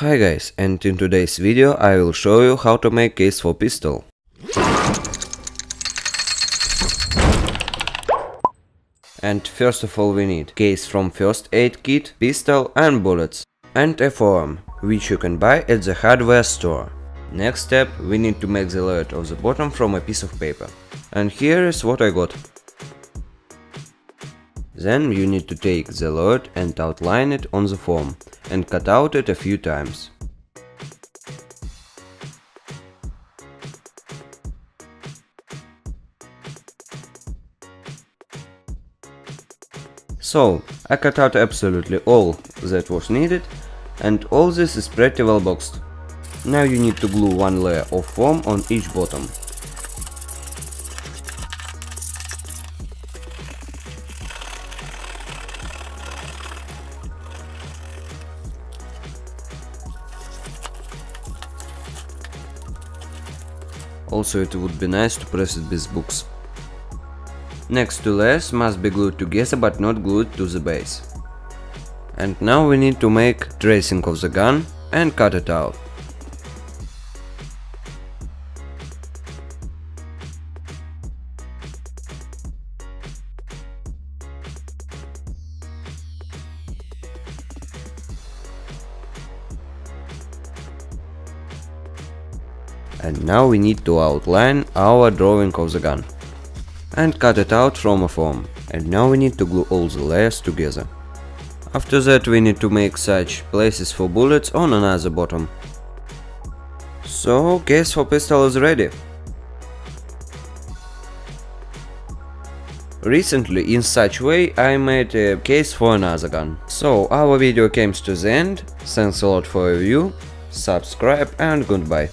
Hi guys, and in today's video I will show you how to make case for pistol. And first of all we need case from first aid kit, pistol and bullets, and a forearm, which you can buy at the hardware store. Next step, we need to make the layout of the bottom from a piece of paper. And here is what I got. Then you need to take the layout and outline it on the form, and cut out it a few times. So, I cut out absolutely all that was needed, and all this is pretty well boxed. Now you need to glue one layer of foam on each bottom. Also, it would be nice to press it with books. Next two layers must be glued together but not glued to the base. And now we need to make tracing of the gun and cut it out. And now we need to outline our drawing of the gun and cut it out from a form. And now we need to glue all the layers together. After that we need to make such places for bullets on another bottom. So case for pistol is ready. Recently in such way I made a case for another gun. So our video comes to the end. Thanks a lot for your view, subscribe and goodbye.